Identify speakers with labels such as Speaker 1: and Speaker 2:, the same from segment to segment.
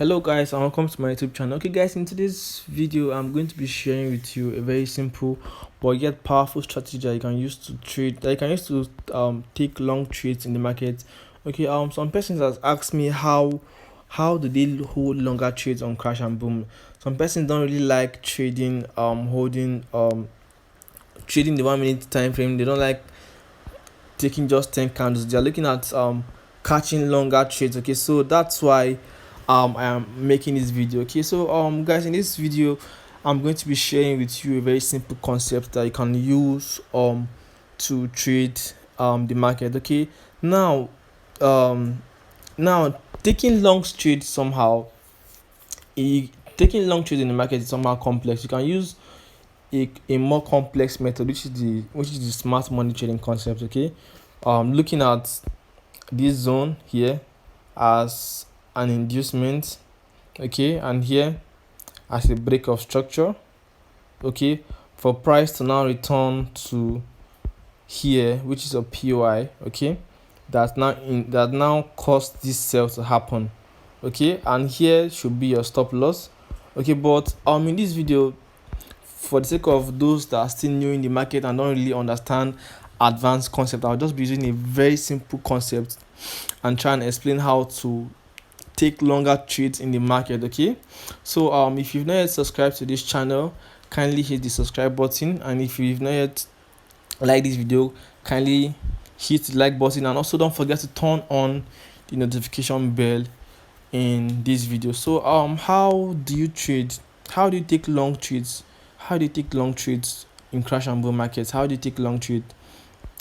Speaker 1: Hello guys and welcome to my YouTube channel. Okay guys, in today's video I'm going to be sharing with you a very simple but yet powerful strategy that you can use to trade, that you can use to take long trades in the market. Okay, some persons has asked me how do they hold longer trades on crash and boom. Some persons don't really like trading holding trading the 1 minute time frame. They don't like taking just 10 candles. They are looking at catching longer trades. Okay, so that's why I am making this video. Okay, so guys, in this video I'm going to be sharing with you a very simple concept that you can use to trade the market. Okay, now um now taking long trades somehow, taking long trades in the market is somehow complex. You can use a more complex method, which is the smart money trading concept. Okay, looking at this zone here as an inducement, okay, and here as a break of structure, okay, for price to now return to here, which is a POI, okay, that now caused this sell to happen, okay, and here should be your stop loss. Okay, but in this video, for the sake of those that are still new in the market and don't really understand advanced concept, I'll just be using a very simple concept and try and explain how to take longer trades in the market. Okay, so if you've not yet subscribed to this channel, kindly hit the subscribe button, and if you've not yet liked this video, kindly hit the like button, and also don't forget to turn on the notification bell in this video. So how do you trade? How do you take long trades? How do you take long trades in crash and bull markets? How do you take long trade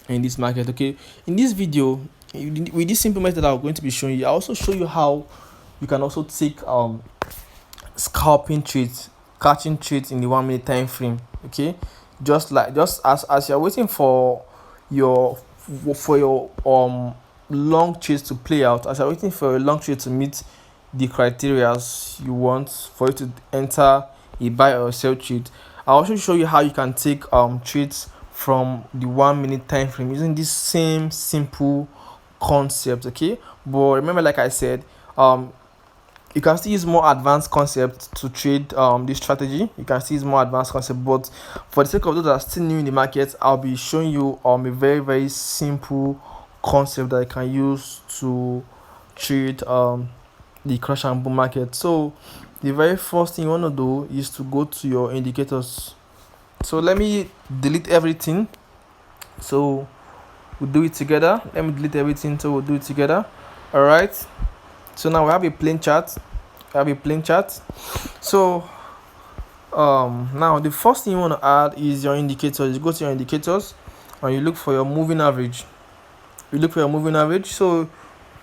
Speaker 1: in this market? Okay, in this video, with this simple method I'm going to be showing you, I also show you how you can also take scalping trades, catching trades in the 1 minute time frame. Okay, just as you're waiting your for your long trades to play out, as you're waiting for a long trade to meet the criteria you want for you to enter a buy or sell trade, I'll also show you how you can take trades from the 1 minute time frame using this same simple concept. Okay, but remember, like I said, you can still use more advanced concept to trade this strategy. You can still use more advanced concept, but for the sake of those that are still new in the market, I'll be showing you a very simple concept that you can use to trade the crash and boom market. So the very first thing you want to do is to go to your indicators. So let me delete everything, so we'll do it together. Let me delete everything, so we'll do it together. All right, so now we have a plain chart. So now the first thing you want to add is your indicators. You go to your indicators and you look for your moving average. So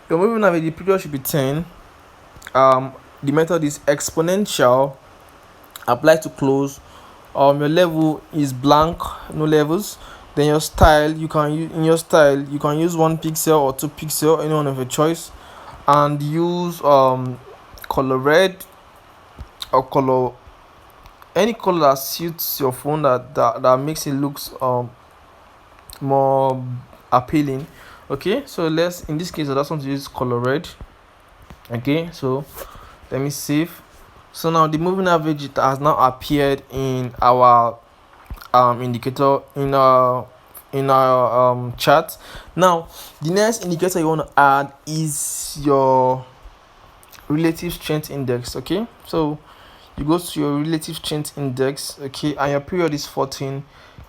Speaker 1: your moving average, the period should be 10. The method is exponential. Apply to close. Your level is blank, no levels. Then your style, you can use 1 pixel or 2 pixel, any one of your choice, and use color red or any color that suits your phone, that makes it looks more appealing. Okay, so in this case I just want to use color red. Okay, so let me save. So now the moving average, it has now appeared in our indicator, in our chart. Now the next indicator you want to add is your relative strength index. Okay, so you go to your relative strength index, okay, and your period is 14.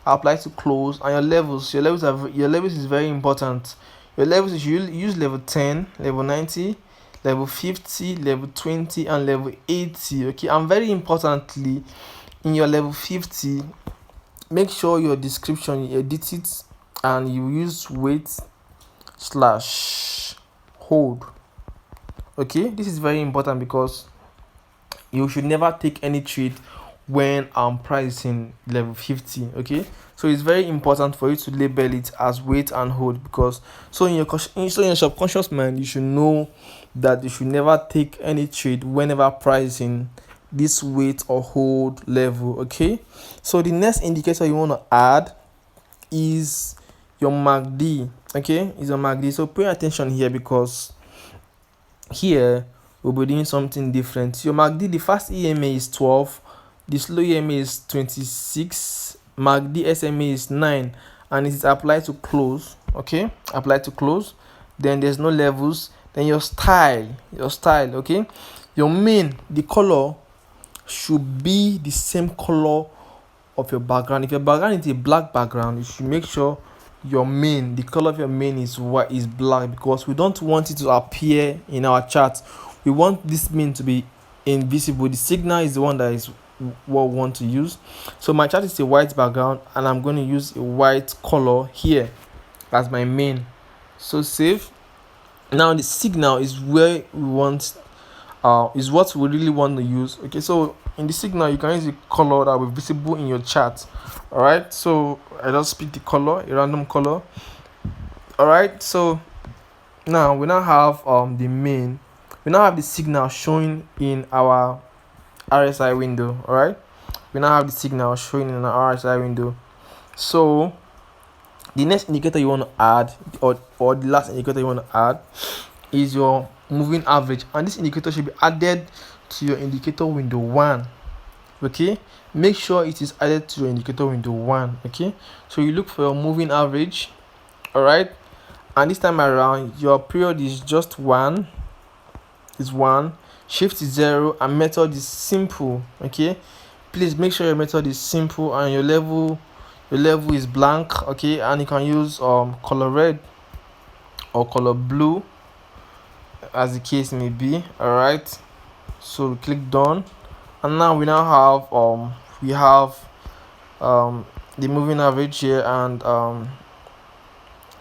Speaker 1: Apply to close, and your levels is very important. Your levels is, you use level 10, level 90, level 50, level 20, and level 80. Okay, and very importantly, in your level 50, make sure your description, you edit it and you use wait/hold. Okay, this is very important because you should never take any trade when pricing level 50. Okay, so it's very important for you to label it as wait and hold, because in your subconscious mind you should know that you should never take any trade whenever pricing this wait or hold level. Okay, so the next indicator you want to add is your MACD. Okay, is your MACD. So pay attention here, because here we'll be doing something different. Your MACD, the fast EMA is 12, the slow EMA is 26, MACD SMA is 9, and it is applied to close. Okay, applied to close. Then there's no levels. Then your style, okay, your main, the color should be the same color of your background. If your background is a black background, you should make sure your main, the color of your main is white, is black, because we don't want it to appear in our chart. We want this main to be invisible. The signal is the one that is what we want to use. So my chart is a white background, and I'm going to use a white color here as my main. So save. Now the signal is where we want, is what we really want to use. Okay, so in the signal you can use a color that will be visible in your chart. All right, so I just pick the color, a random color. All right, so now we now have the main, we now have the signal showing in our RSI window. All right, we now have the signal showing in our RSI window. So the next indicator you want to add, or the last indicator you want to add, is your moving average, and this indicator should be added to your indicator window 1. Okay, make sure it is added to your indicator window 1. Okay, so you look for your moving average. All right, and this time around your period is just 1, shift is 0, and method is simple. Okay, please make sure your method is simple and your level is blank. Okay, and you can use color red or color blue as the case may be. All right, so we click done, and now we have the moving average here, and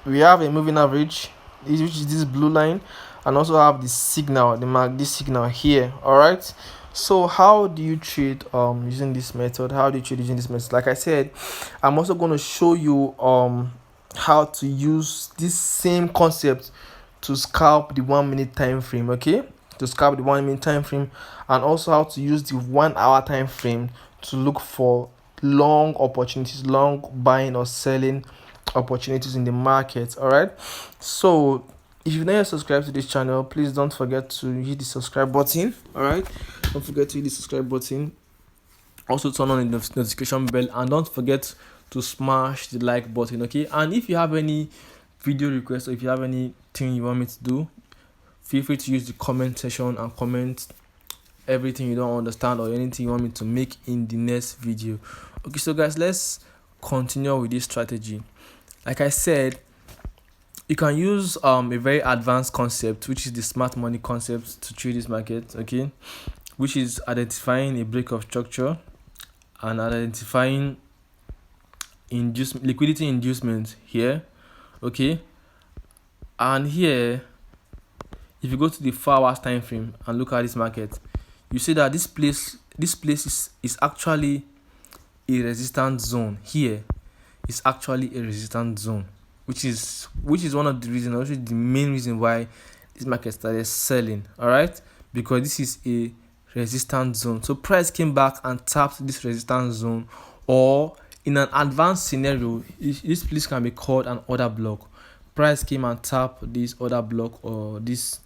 Speaker 1: we have a moving average which is this blue line, and also have the signal, this signal here. All right, so how do you trade using this method? Like I said, I'm also going to show you how to use this same concept to scalp the 1 minute time frame. Okay, to scalp the 1 minute time frame, and also how to use the 1 hour time frame to look for long opportunities, long buying or selling opportunities in the market. All right, so if you've not yet subscribed to this channel, please don't forget to hit the subscribe button. All right, don't forget to hit the subscribe button. Also turn on the notification bell, and don't forget to smash the like button. Okay, and if you have any video requests, or if you have anything you want me to do, feel free to use the comment section and comment everything you don't understand or anything you want me to make in the next video. Okay, so guys, let's continue with this strategy. Like I said, you can use a very advanced concept, which is the smart money concept, to trade this market. Okay, which is identifying a break of structure and identifying liquidity inducement here. Okay, and here, if you go to the 4 hours time frame and look at this market, you see that this place is actually a resistance zone. Here is actually a resistance zone, which is one of the reasons, actually the main reason why this market started selling. All right, because this is a resistance zone. So price came back and tapped this resistance zone, or in an advanced scenario, this place can be called an order block. Price came and tapped this order block, or this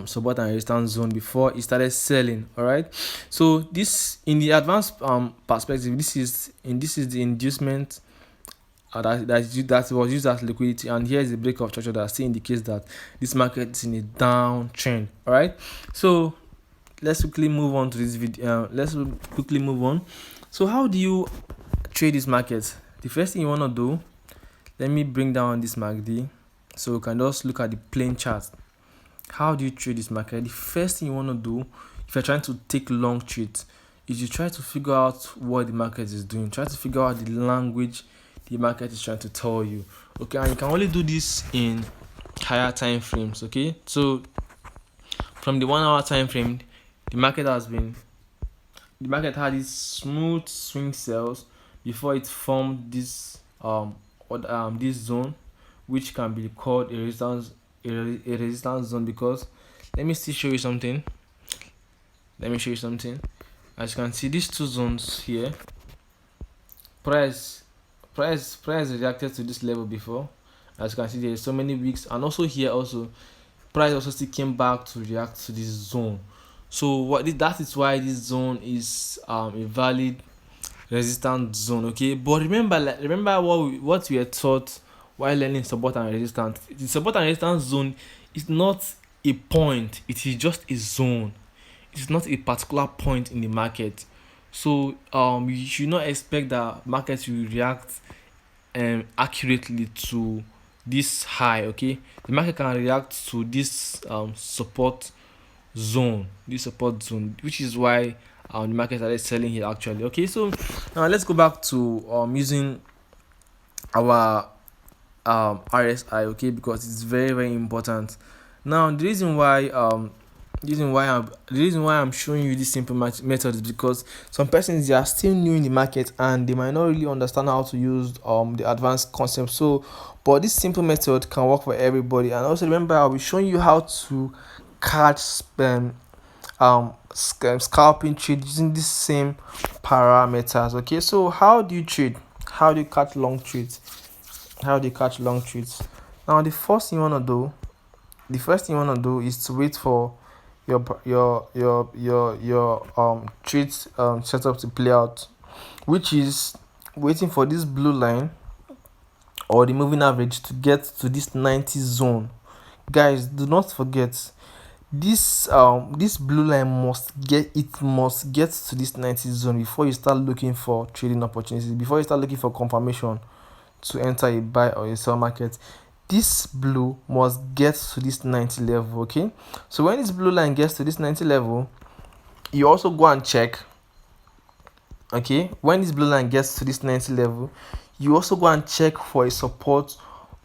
Speaker 1: support and resistance zone, before it started selling. All right, so this, in the advanced perspective, this is the inducement that was used as liquidity, and here is the break of structure that still indicates that this market is in a downtrend. All right, so let's quickly move on to this video. So how do you trade this market? The first thing you want to do, let me bring down this MACD so you can just look at the plain chart. How do you trade this market? The first thing you want to do, if you're trying to take long trades, is you try to figure out what the market is doing. Try to figure out the language the market is trying to tell you. Okay, and you can only do this in higher time frames. Okay, so from the 1 hour time frame, the market had these smooth swing cells before it formed this this zone, which can be called a resistance zone. Because let me still show you something. As you can see, these two zones here, price reacted to this level before. As you can see, there is so many wicks, and also here also price also still came back to react to this zone. So that is why this zone is a valid resistance zone. Okay, but remember, remember what we were taught while learning support and resistance. The support and resistance zone is not a point, it is just a zone. It's not a particular point in the market. So you should not expect that markets will react accurately to this high. Okay, the market can react to this support zone, which is why the market started selling here actually. Okay, so now let's go back to using our RSI. Okay, because it's very very important. Now the reason why I'm showing you this simple method is because some persons, they are still new in the market and they might not really understand how to use the advanced concept. So but this simple method can work for everybody. And also remember, I'll be showing you how to catch scalping trade using these same parameters. Okay, so how do you trade? How do you catch long trades? Now the first thing you want to do is to wait for your trades setup to play out, which is waiting for this blue line or the moving average to get to this 90 zone. Guys, do not forget, this blue line must get to this 90 zone before you start looking for trading opportunities, before you start looking for confirmation to enter a buy or a sell market. This blue must get to this 90 level. Okay, so when this blue line gets to this 90 level, you also go and check. Okay, when this blue line gets to this 90 level, you also go and check for a support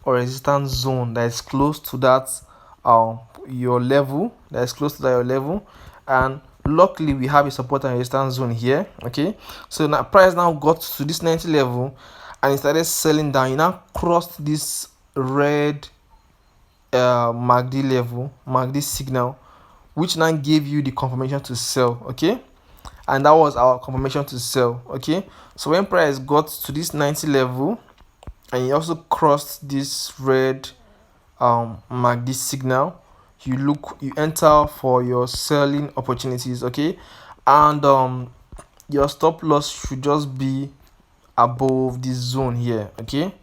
Speaker 1: or resistance zone that is close to that your level, and luckily we have a support and resistance zone here. Okay, so now price now got to this 90 level and it started selling down. You now crossed this red MACD signal, which now gave you the confirmation to sell. Okay, and that was our confirmation to sell. Okay, so when price got to this 90 level and you also crossed this red MACD signal, you enter for your selling opportunities. Okay, and your stop loss should just be above this zone here. Okay,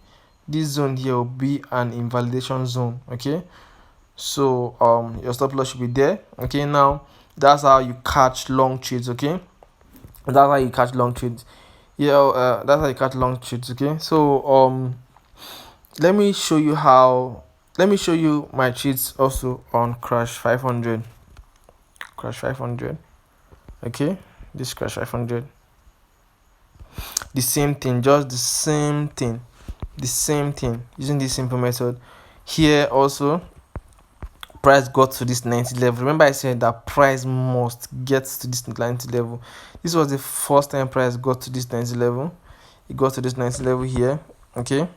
Speaker 1: this zone here will be an invalidation zone. Okay, so your stop loss should be there. Okay, now that's how you catch long trades. Okay, that's how you catch long trades. That's how you catch long trades. Okay, so let me show you my trades also on crash 500. Okay, this crash 500, the same thing, just the same thing using this simple method. Here also price got to this 90 level. Remember I said that price must get to this 90 level. This was the first time price got to this 90 level. It got to this 90 level here. Okay,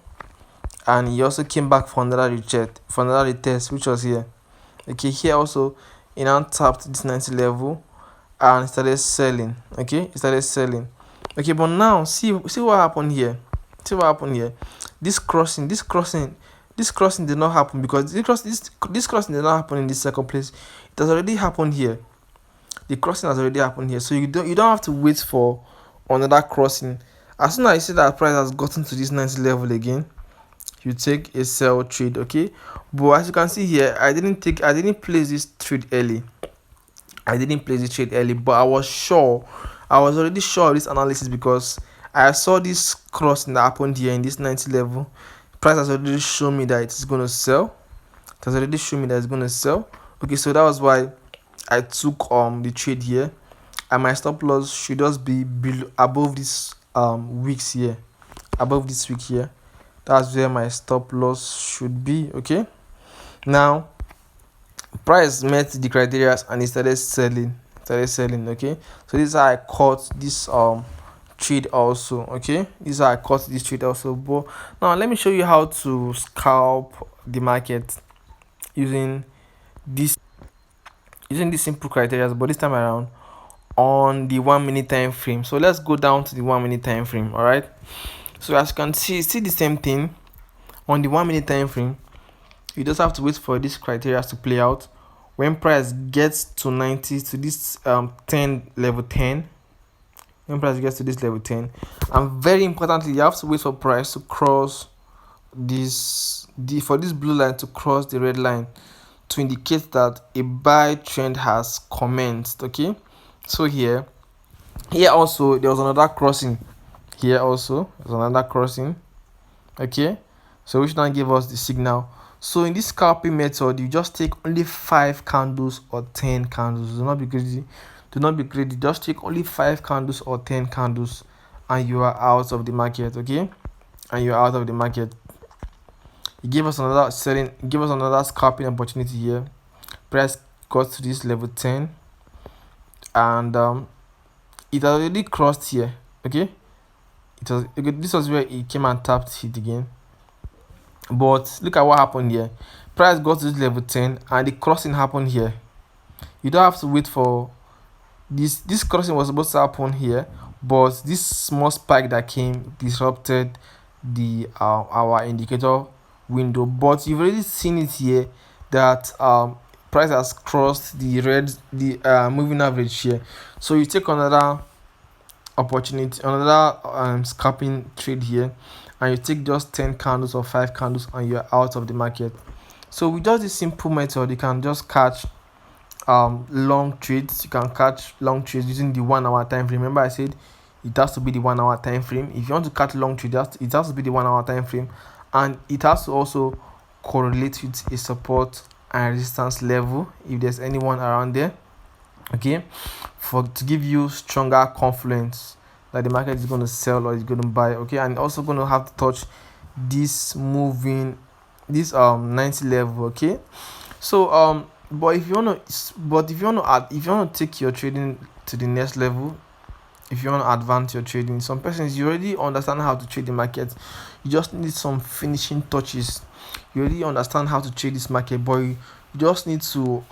Speaker 1: and he also came back for another retest, which was here. Okay, here also he now tapped this 90 level and started selling. Okay, okay, but now see what happened here. This crossing did not happen because this crossing did not happen in this second place. It has already happened here. The crossing has already happened here, so you don't have to wait for another crossing. As soon as you see that price has gotten to this 90 level again, you take a sell trade. Okay, but as you can see here, I didn't place this trade early. But I was already sure of this analysis because I saw this crossing that happened here in this 90 level. Price has already shown me that it's going to sell. Okay, so that was why I took the trade here, and my stop loss should just be above this wicks here. That's where my stop loss should be. Okay, now price met the criteria and it started selling. Okay, so this is how I caught this trade also. Okay, but now let me show you how to scalp the market using this simple criteria, but this time around on the 1 minute time frame. So let's go down to the 1 minute time frame. All right, so as you can see the same thing on the 1 minute time frame. you just have to wait for these criteria to play out. When price gets to 90, to this 10 level 10, when price gets to this level 10, and very importantly, you have to wait for price to cross for this blue line to cross the red line to indicate that a buy trend has commenced. Okay, so here also there was another crossing. Here also there's another crossing. Okay, so which now give us the signal. So in this scalping method, you just take only 5 candles or 10 candles. Do not be greedy. Do not be greedy. Just take only 5 candles or 10 candles, and you are out of the market. Okay, and you're out of the market. It gave us another selling. Give us another scalping opportunity here. Price got to this level 10, and it already crossed here. Okay, this was where it came and tapped it again. But look at what happened here. Price got to this level 10 and the crossing happened here. You don't have to wait for this crossing was supposed to happen here, but this small spike that came disrupted the our indicator window. But you've already seen it here that price has crossed the moving average here. So you take another opportunity, another scalping trade here, and you take just 10 candles or 5 candles and you're out of the market. So with just this simple method, you can just catch long trades. You can catch long trades using the 1 hour time frame. Remember I said it has to be the 1 hour time frame. If you want to catch long trades, it has to be the 1 hour time frame, and it has to also correlate with a support and resistance level if there's anyone around there. Okay, to give you stronger confidence that the market is going to sell or is going to buy. Okay, and also going to have to touch this 90 level. Okay, so but if you want to take your trading to the next level, if you want to advance your trading, some persons, you already understand how to trade the market, you just need some finishing touches. You already understand how to trade this market, but you just need to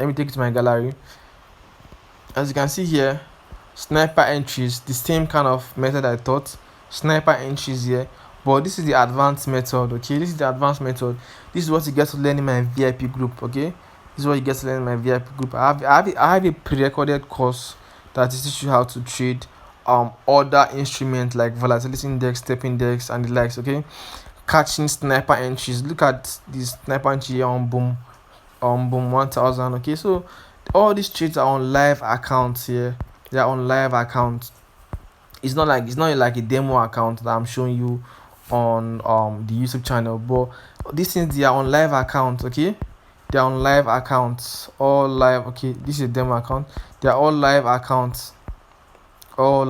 Speaker 1: let me take it to my gallery. As you can see here, sniper entries, the same kind of method I taught. Sniper entries here, but this is the advanced method. Okay, this is the advanced method. This is what you get to learn in my VIP group. Okay, this is what you get to learn in my VIP group. I have a pre-recorded course that teaches you how to trade other instruments like volatility index, step index, and the likes. Okay, catching sniper entries. Look at this sniper entry here on boom 1000. Okay, so all these trades are on live accounts here. They are on live accounts. It's not like a demo account that I'm showing you on the YouTube channel, but these things, they are on live accounts. Okay, they are on live accounts, all live. Okay, this is a demo account. They are all live accounts, all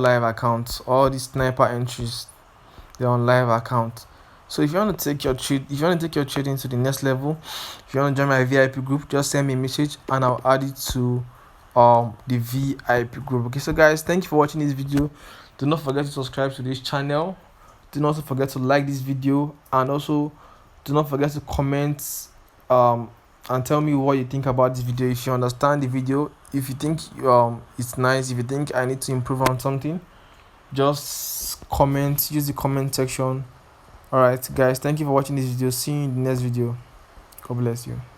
Speaker 1: these sniper entries, they're on live accounts. So if you want to take your trading to the next level, if you want to join my VIP group, just send me a message and I'll add it to the VIP group. Okay, so guys, thank you for watching this video. Do not forget to subscribe to this channel. Do not forget to like this video, and also do not forget to comment and tell me what you think about this video. If you understand the video, if you think it's nice, if you think I need to improve on something, just comment. Use the comment section. Alright guys, thank you for watching this video. See you in the next video. God bless you.